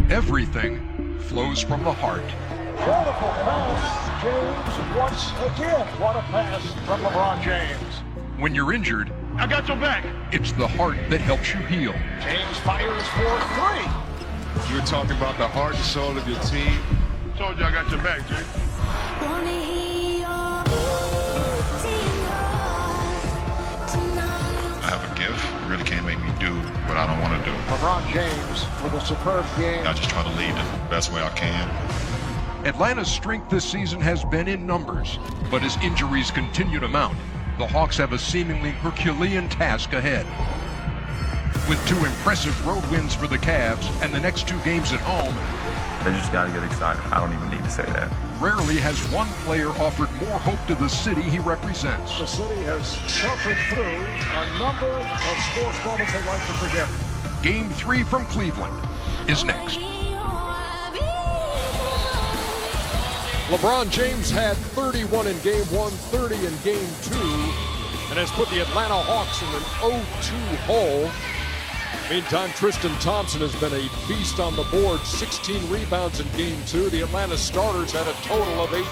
Everything flows from the heart. Wonderful pass, James, once again. What a pass from LeBron James. When you're injured, I got your back. It's the heart that helps you heal. James fires for 3. You're talking about the heart and soul of your team. Told you I got your back, Jay. I have a gift. You really can't make me do what I don't want to do. LeBron James with a superb game. I just try to lead the best way I can. Atlanta's strength this season has been in numbers, but as injuries continue to mount, the Hawks have a seemingly Herculean task ahead. With 2 impressive road wins for the Cavs and the next 2 games at home, they just got to get excited. I don't even need to say that. Rarely has one player offered more hope to the city he represents. The city has suffered through a number of sports moments they'd like to forget. Game 3 from Cleveland is next. LeBron James had 31 in Game 1, 30 in Game 2, and has put the Atlanta Hawks in an 0-2 hole. Meantime, Tristan Thompson has been a beast on the board. 16 rebounds in Game 2. The Atlanta starters had a total of 18.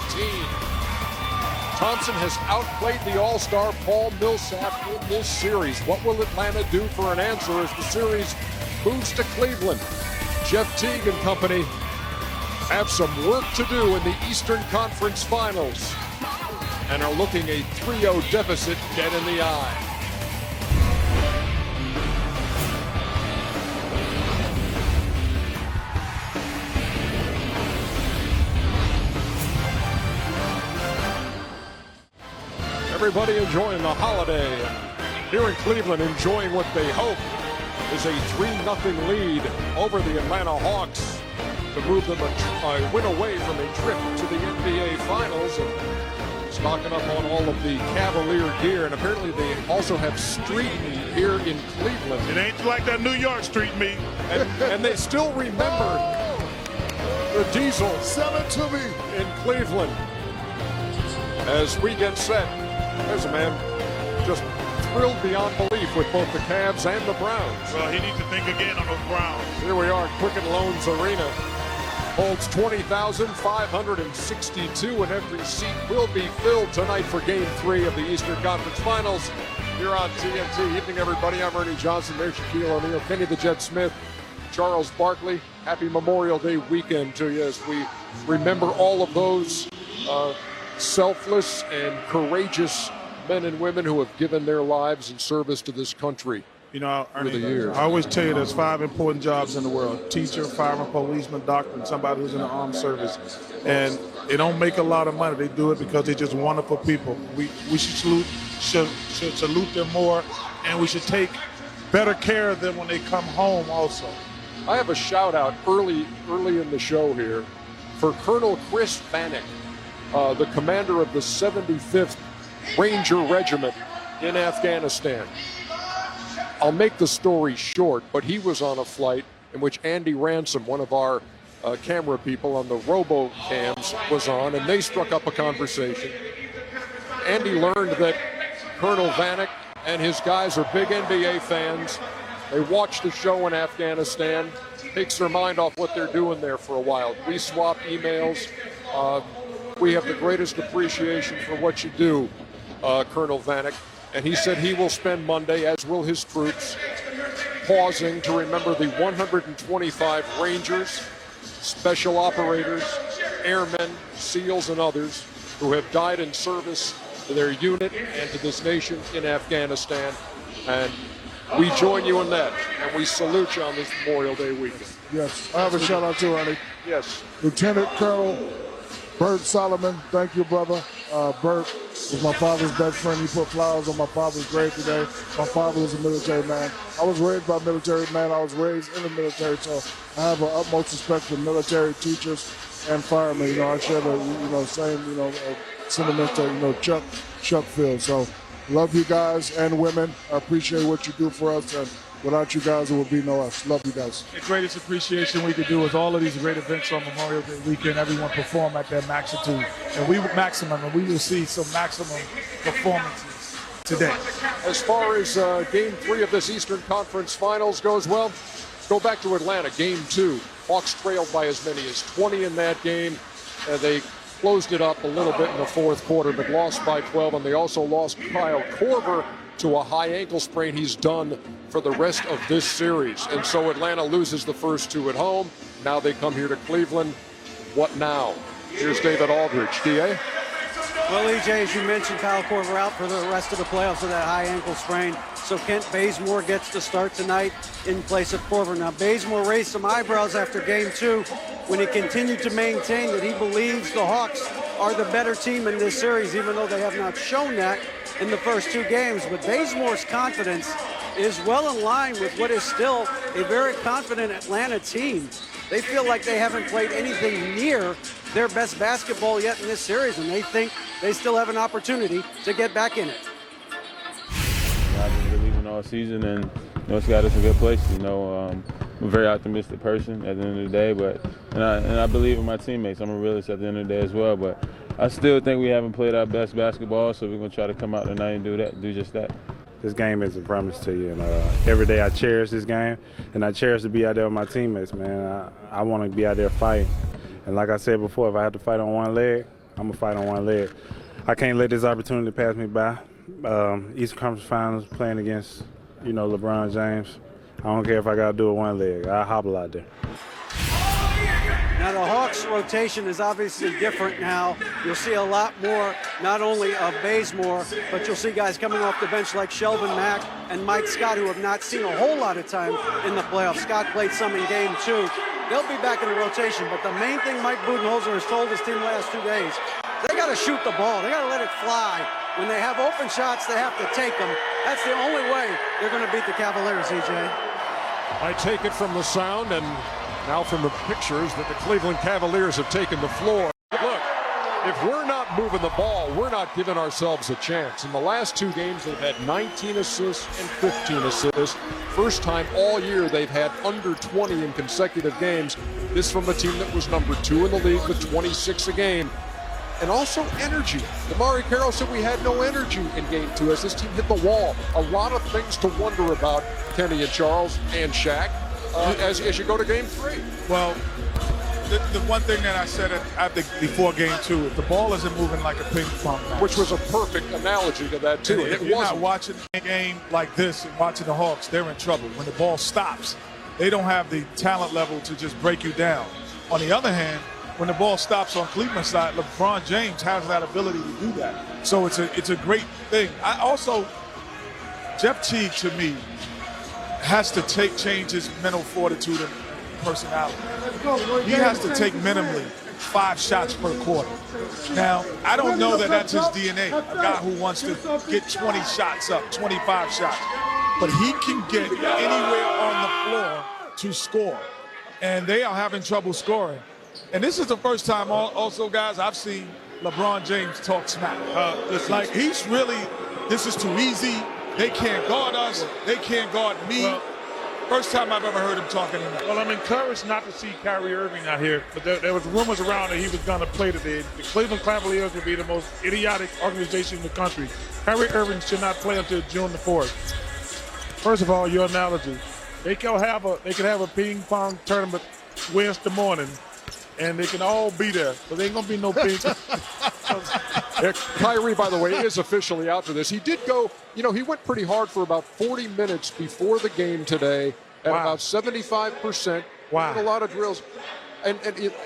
Thompson has outplayed the All-Star Paul Millsap in this series. What will Atlanta do for an answer as the series moves to Cleveland? Jeff Teague and company have some work to do in the Eastern Conference Finals and are looking a 3-0 deficit dead in the eye. Everybody enjoying the holiday. Here in Cleveland, enjoying what they hope is a 3-0 lead over the Atlanta Hawks to move them a win away from a trip to the NBA Finals, and stocking up on all of the Cavalier gear. And apparently they also have street meat here in Cleveland. It ain't like that New York street meat. And they still remember the Diesel. Sell it to me. In Cleveland. As we get set, there's a man just thrilled beyond belief with both the Cavs and the Browns. Well, he needs to think again on those Browns. Here we are, Quicken Loans Arena. Holds 20,562, and every seat will be filled tonight for Game 3 of the Eastern Conference Finals here on TNT. Evening, everybody. I'm Ernie Johnson. There's Shaquille O'Neal, Kenny the Jet Smith, Charles Barkley. Happy Memorial Day weekend to you as we remember all of those selfless and courageous men and women who have given their lives in service to this country. You know, Ernie, the years. I always tell you there's 5 important jobs in the world: teacher, fireman, policeman, doctor, and somebody who's in the armed service. And they don't make a lot of money. They do it because they're just wonderful people. We should salute them more, and we should take better care of them when they come home also. I have a shout out early in the show here for Colonel Chris Vanek, the commander of the 75th Ranger Regiment in Afghanistan. I'll make the story short, but he was on a flight in which Andy Ransom, one of our camera people on the robo-cams, was on, and they struck up a conversation. Andy learned that Colonel Vanek and his guys are big NBA fans. They watch the show in Afghanistan, takes their mind off what they're doing there for a while. We swap emails. We have the greatest appreciation for what you do, Colonel Vanek. And he said he will spend Monday, as will his troops, pausing to remember the 125 Rangers, special operators, airmen, SEALs, and others who have died in service to their unit and to this nation in Afghanistan. And we join you in that, and we salute you on this Memorial Day weekend. Yes, I have a shout out to Ernie. Yes. Lieutenant Colonel Bert Solomon, thank you, brother. Bert was my father's best friend. He put flowers on my father's grave today. My father was a military man. I was raised by military men. I was raised in the military, so I have an utmost respect for military teachers and firemen. You know, I share the same sentiments that Chuck feels. So love you guys and women. I appreciate what you do for us, and without you guys, there would be no us. Love you guys. The greatest appreciation we could do is all of these great events on Memorial Day weekend. Everyone perform at their maximum, and we will see some maximum performances today. As far as Game 3 of this Eastern Conference Finals goes, well, Go back to Atlanta, game 2. Hawks trailed by as many as 20 in that game. They closed it up a little bit in the fourth quarter, but lost by 12, and they also lost Kyle Korver to a high ankle sprain. He's done for the rest of this series. And so Atlanta loses the first 2 at home. Now they come here to Cleveland. What now? Here's David Aldridge. D.A.? Well, EJ, as you mentioned, Kyle Korver out for the rest of the playoffs with that high ankle sprain. So Kent Bazemore gets to start tonight in place of Korver. Now, Bazemore raised some eyebrows after game 2 when he continued to maintain that he believes the Hawks are the better team in this series, even though they have not shown that in the first 2 games. But Bazemore's confidence is well in line with what is still a very confident Atlanta team. They feel like they haven't played anything near their best basketball yet in this series, and they think they still have an opportunity to get back in it. I've been believing all season, and it's got us in a good place. I'm a very optimistic person at the end of the day, and I believe in my teammates. I'm a realist at the end of the day as well, but I still think we haven't played our best basketball, so we're going to try to come out tonight and do just that. This game is a promise to you, and every day I cherish this game, and I cherish to be out there with my teammates, man. I want to be out there fighting, and like I said before, if I have to fight on one leg, I'm going to fight on one leg. I can't let this opportunity pass me by. Eastern Conference Finals playing against, LeBron James. I don't care if I got to do it one leg. I'll hobble out there. Now, the Hawks' rotation is obviously different now. You'll see a lot more, not only of Bazemore, but you'll see guys coming off the bench like Shelvin Mack and Mike Scott, who have not seen a whole lot of time in the playoffs. Scott played some in game 2. They'll be back in the rotation, but the main thing Mike Budenholzer has told his team the last 2 days, they got to shoot the ball. They got to let it fly. When they have open shots, they have to take them. That's the only way they're going to beat the Cavaliers, EJ. I take it from the sound and now from the pictures that the Cleveland Cavaliers have taken the floor. Look, if we're not moving the ball, we're not giving ourselves a chance. In the last 2 games, they've had 19 assists and 15 assists. First time all year they've had under 20 in consecutive games. This from a team that was number 2 in the league with 26 a game. And also energy. DeMarre Carroll said we had no energy in game 2 as this team hit the wall. A lot of things to wonder about, Kenny and Charles and Shaq, as you go to game 3. Well, the one thing that I said before game 2, if the ball isn't moving like a ping pong match, which was a perfect analogy to that too. If you're not watching a game like this and watching the Hawks, they're in trouble. When the ball stops, they don't have the talent level to just break you down. On the other hand, when the ball stops on Cleveland's side, LeBron James has that ability to do that. So it's a great thing. I also, Jeff Teague to me has to change his mental fortitude and personality. He has to take minimally 5 shots per quarter. Now, I don't know that that's his DNA, a guy who wants to get 20 shots up, 25 shots. But he can get anywhere on the floor to score. And they are having trouble scoring. And this is the first time also, guys, I've seen LeBron James talk smack. Like, he's really, this is too easy. They can't guard us. They can't guard me. Well, first time I've ever heard him talk anymore. Well, I'm encouraged not to see Kyrie Irving out here, but there was rumors around that he was going to play today. The Cleveland Cavaliers would be the most idiotic organization in the country. Kyrie Irving should not play until June the 4th. First of all, your analogy. They can have a ping pong tournament Wednesday morning, and they can all be there, but there ain't gonna be no ping. Kyrie, by the way, is officially out for this. He did go, he went pretty hard for about 40 minutes before the game today at about 75%. Wow. Did a lot of drills. And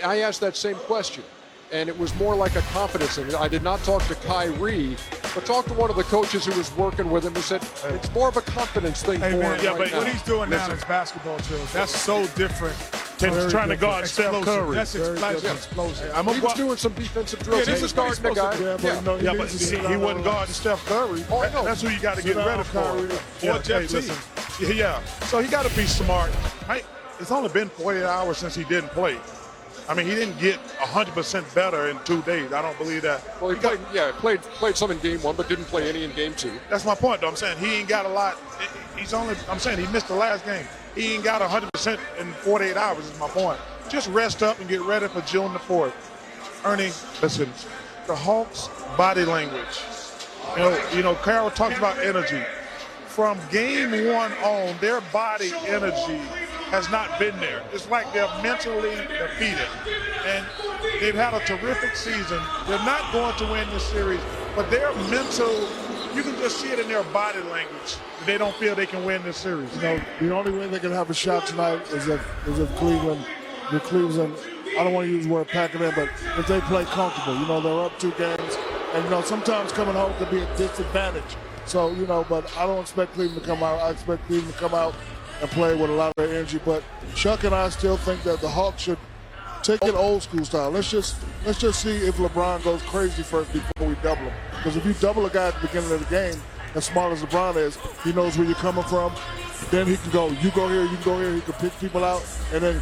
I asked that same question, and it was more like a confidence thing. I did not talk to Kyrie, but talked to one of the coaches who was working with him who said it's more of a confidence thing for him but now. what he's doing now is basketball drills. That's so different. Trying to guard Steph Curry. That's explosive. He was doing some defensive drills. This is guarding the guy. But he wasn't guarding Steph Curry. Oh, I know. That's who you got to get ready for. Or Jeff Teague. Yeah. So he got to be smart. It's only been 48 hours since he didn't play. I mean, he didn't get 100% better in 2 days. I don't believe that. Well, he played some in game 1, but didn't play any in game 2. That's my point, though. I'm saying he ain't got a lot. I'm saying he missed the last game. He ain't got 100% in 48 hours is my point. Just rest up and get ready for June the 4th. Ernie, listen, the Hawks' body language. Carroll talks about energy. From game 1 on, their body energy has not been there. It's like they're mentally defeated. And they've had a terrific season. They're not going to win this series, but their mental, you can just see it in their body language. They don't feel they can win this series. You know, the only way they can have a shot tonight is if Cleveland, I don't want to use the word pack it in, but if they play comfortable. You know, they're up 2 games, and, you know, sometimes coming home could be a disadvantage. So, you know, but I don't expect Cleveland to come out. I expect Cleveland to come out and play with a lot of their energy. But Chuck and I still think that the Hawks should take it old school style. Let's just see if LeBron goes crazy first before we double him. Because if you double a guy at the beginning of the game, as smart as LeBron is, he knows where you're coming from. Then he can go, you go here, you can go here. He can pick people out. And then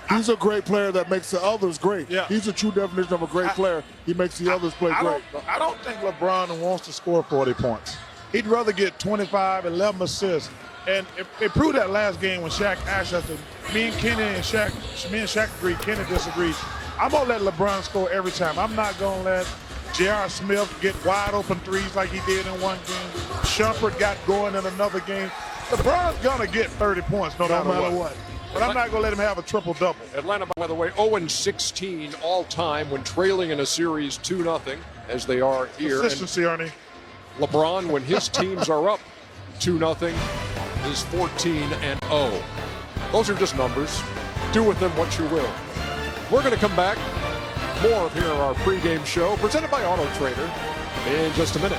he's a great player that makes the others great. Yeah. He's a true definition of a great player. He makes the others play great. I don't think LeBron wants to score 40 points. He'd rather get 25, 11 assists. And it proved that last game when Shaq asked us to, me and Shaq agreed, Kenny disagreed. I'm going to let LeBron score every time. I'm not going to let J.R. Smith get wide open threes like he did in one game. Shumpert got going in another game. LeBron's going to get 30 points no matter what. But I'm not going to let him have a triple-double. Atlanta, by the way, 0-16 all-time when trailing in a series 2-0, as they are here. Consistency, Ernie. LeBron, when his teams are up 2-0, is 14-0. Those are just numbers. Do with them what you will. We're going to come back. More of here on our pregame show, presented by Auto Trader, in just a minute.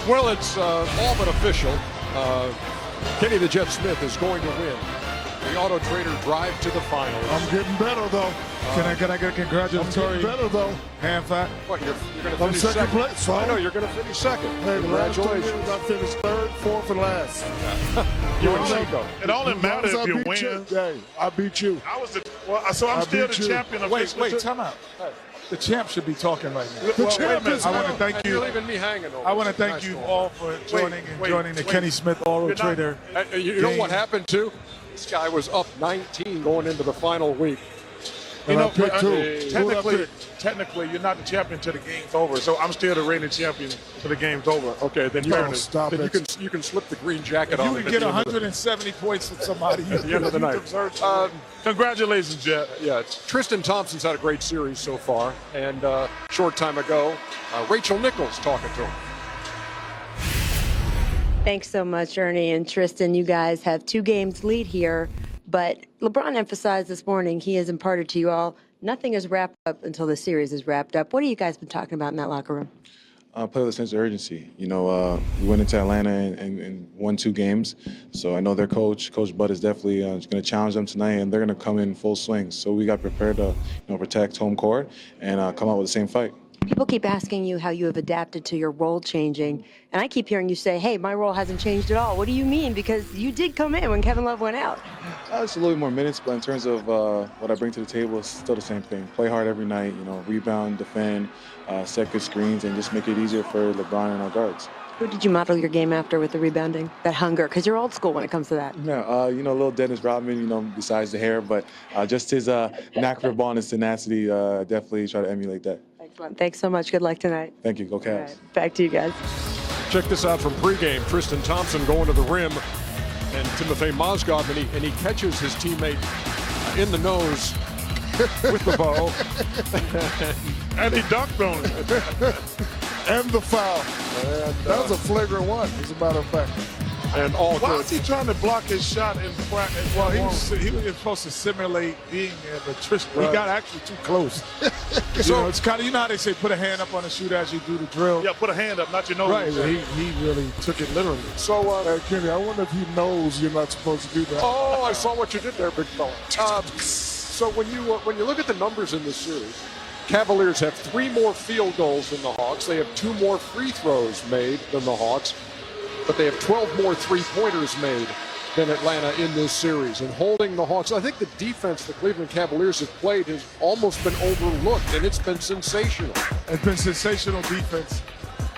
Well, it's all but official. Kenny the Jet Smith is going to win the Auto Trader Drive to the Finals. I'm getting better, though. Can I get a congratulatory I'm getting better, though. hand clap? What, you're going to I'm finish second second? place. So I know, you're going to finish second. Hey, the last 2 Congratulations. years I finished 3rd, 4th, and last. You and Chico. It only matters if you win. Hey, I beat you. So I'm still the beat you. champion of Wait, time out. The champ should be talking right now. Well, wait a minute. I want to thank And you. you're leaving me hanging over. I want to thank Nice you going. all for joining the wait. Kenny Smith Auto You're not- Trader. You know what game. happened, too? This guy was up 19 going into the final week. You know, picked two. technically, you're not the champion till the game's over. So I'm still the reigning champion till the game's over. Okay, then Stop it. you can slip the green jacket If on. you would him get at the end of the- 170 points from somebody at the end of the night. Congratulations, Jet. Yeah, Tristan Thompson's had a great series so far, and short time ago, Rachel Nichols talking to him. Thanks so much, Ernie and Tristan. You guys have 2 games lead here, but LeBron emphasized this morning he has imparted to you all nothing is wrapped up until the series is wrapped up. What have you guys been talking about in that locker room? Play with a sense of urgency. You know, we went into Atlanta and won 2 games, so I know their Coach Bud, is definitely going to challenge them tonight, and they're going to come in full swing. So we got prepared to, protect home court and come out with the same fight. People keep asking you how you have adapted to your role changing, and I keep hearing you say, hey, my role hasn't changed at all. What do you mean? Because you did come in when Kevin Love went out. It's a little bit more minutes, but in terms of what I bring to the table, it's still the same thing. Play hard every night, rebound, defend, set good screens, and just make it easier for LeBron and our guards. Who did you model your game after with the rebounding, that hunger? Because you're old school when it comes to that. Yeah, little Dennis Rodman, besides the hair, but just his knack for the ball and his tenacity, definitely try to emulate that. Excellent. Thanks so much. Good luck tonight. Thank you. Go Cavs. All right, back to you guys. Check this out from pregame. Tristan Thompson going to the rim, and Timothy Mozgov, and he catches his teammate in the nose with the bow. And he dunked on it. And the foul. And that was a flagrant one, as a matter of fact. And all Why good. was he trying to block his shot in practice? Well, he was supposed to simulate being there, but Tristan, he got actually too close. So it's kind of, how they say, put a hand up on the shooter as you do the drill. Yeah, put a hand up, not your nose. Right, but he really took it literally. So, Kenny, I wonder if he knows you're not supposed to do that. Oh, I saw what you did there, big fella. So when you look at the numbers in this series, Cavaliers have 3 more field goals than the Hawks. They have 2 more free throws made than the Hawks, but they have 12 more three-pointers made than Atlanta in this series. And holding the Hawks, I think the defense the Cleveland Cavaliers have played has almost been overlooked, and it's been sensational. It's been sensational defense.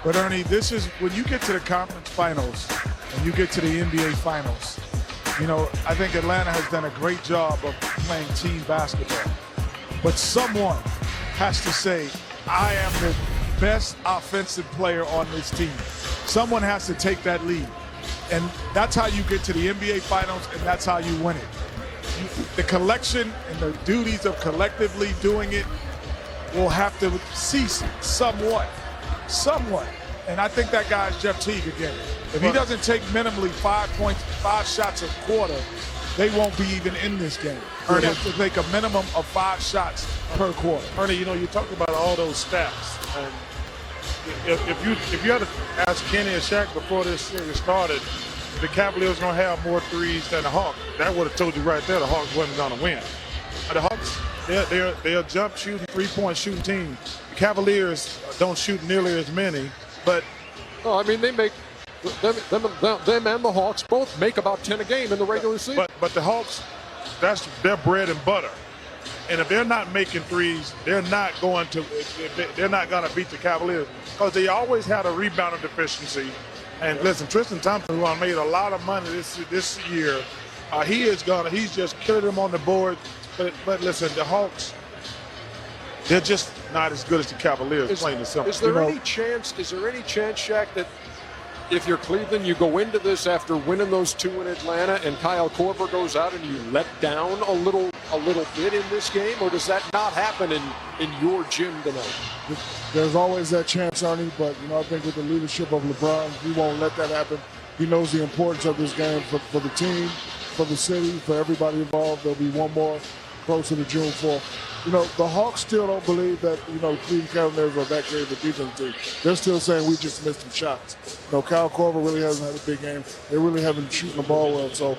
But Ernie, this is when you get to the conference finals and you get to the NBA finals, I think Atlanta has done a great job of playing team basketball. But someone has to say, I am best offensive player on this team. Someone has to take that lead. And that's how you get to the NBA Finals, and that's how you win it. The collection and the duties of collectively doing it will have to cease somewhat. And I think that guy's Jeff Teague again. If he doesn't take minimally 5 points, 5 shots a quarter, they won't be even in this game. He has to take a minimum of 5 shots per quarter. Ernie, you talk about all those stats. And if you had to ask Kenny and Shaq before this series started, the Cavaliers going to have more threes than the Hawks, that would have told you right there the Hawks wasn't going to win. The Hawks, they're a jump shooting, 3-point shooting team. The Cavaliers don't shoot nearly as many, but they make them and the Hawks both make about 10 a game in the regular season. But the Hawks, that's their bread and butter. And if they're not making threes, they're not going to beat the Cavaliers because they always had a rebounding deficiency. And listen, Tristan Thompson, who made a lot of money this year, he's just killing them on the board. But listen, the Hawks, they're just not as good as the Cavaliers, plain and simple. Is there any chance, Shaq, that if you're Cleveland, you go into this after winning those 2 in Atlanta and Kyle Korver goes out and you let down a little bit in this game, or does that not happen in your gym tonight? There's always that chance, Ernie, but I think with the leadership of LeBron, he won't let that happen. He knows the importance of this game for the team, for the city, for everybody involved. There'll be one more closer to June 4th. The Hawks still don't believe that, the Cleveland Cavaliers are that great of a defense team. They're still saying we just missed some shots. Kyle Korver really hasn't had a big game. They really haven't shooting the ball well. So,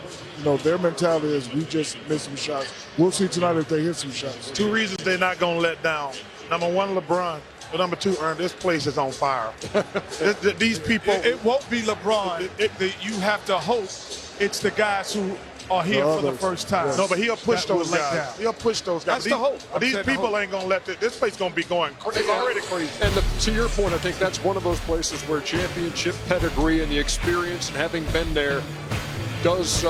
their mentality is we just missed some shots. We'll see tonight if they hit some shots. 2 reasons they're not going to let down. Number 1, LeBron. But number 2, this place is on fire. These people. It won't be LeBron. You have to hope it's the guys who are here for the first time. No, but he'll push those guys. He'll push those guys. That's the hope. But these people ain't going to let this place going to be going crazy. It's already crazy. And to your point, I think that's one of those places where championship pedigree and the experience and having been there does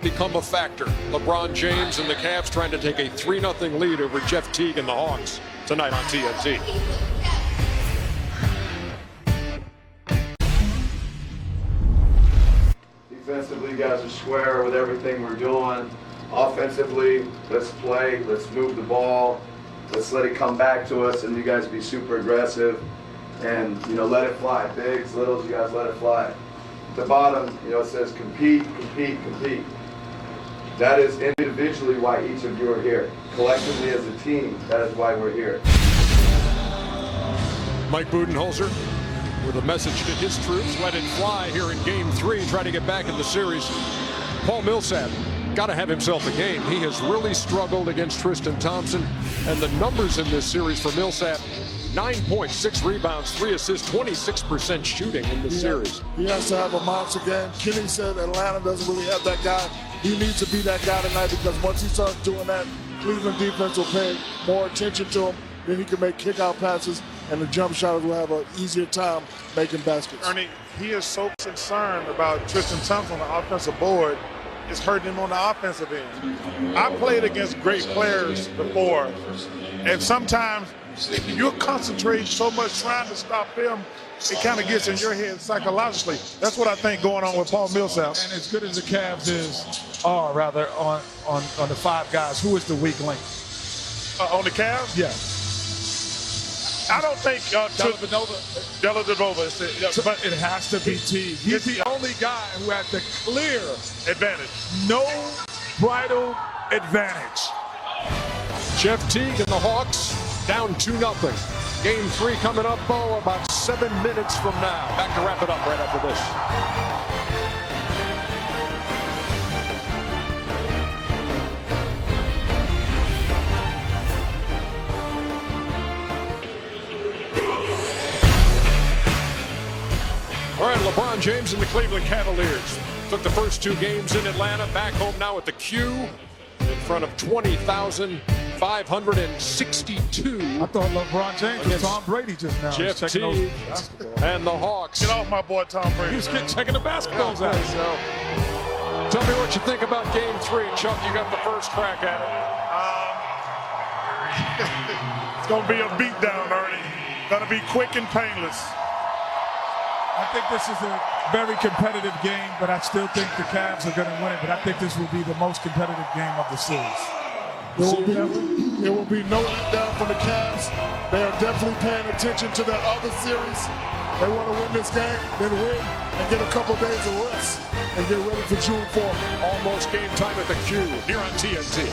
become a factor. LeBron James and the Cavs trying to take a 3-0 lead over Jeff Teague and the Hawks tonight on TNT. Defensively, you guys are square with everything we're doing. Offensively, let's play, let's move the ball, let's let it come back to us, and you guys be super aggressive and let it fly. Bigs, littles, you guys let it fly. At the bottom, it says compete, compete, compete. That is individually why each of you are here. Collectively as a team, that is why we're here. Mike Budenholzer with a message to his troops. Let it fly here in Game 3, trying to get back in the series. Paul Millsap got to have himself a game. He has really struggled against Tristan Thompson, and the numbers in this series for Millsap: 9 points, 6 rebounds, 3 assists, 26% shooting in this series. He has to have a monster game. Kenny said Atlanta doesn't really have that guy. He needs to be that guy tonight because once he starts doing that, Cleveland defense will pay more attention to him. Then he can make kick-out passes, and the jump shotters will have an easier time making baskets. Ernie, he is so concerned about Tristan Thompson on the offensive board. It's hurting him on the offensive end. I played against great players before, and sometimes you're concentrating so much trying to stop him, it kind of gets in your head psychologically. That's what I think going on with Paul Millsap. And as good as the Cavs are on the 5 guys, who is the weak link? On the Cavs? Yeah. I don't think Dellavedova, but it has to be Teague. He's the only guy who has the clear advantage. No bridle advantage. Jeff Teague and the Hawks down 2-0. Game 3 coming up, Bo, about 7 minutes from now. Back to wrap it up right after this. All right, LeBron James and the Cleveland Cavaliers took the first 2 games in Atlanta, back home now at the Q in front of 20,562. I thought LeBron James was Tom Brady just now. Jeff Teague and the Hawks. Get off my boy Tom Brady. He's checking the basketballs out. So, tell me what you think about Game 3. Chuck, you got the first crack at it. It's going to be a beatdown, Ernie. Going to be quick and painless. I think this is a very competitive game, but I still think the Cavs are going to win it. But I think this will be the most competitive game of the series. There will be no letdown from the Cavs. They are definitely paying attention to that other series. They want to win this game, then win, and get a couple days of rest, and get ready for June 4th. Almost game time at the Q here on TNT.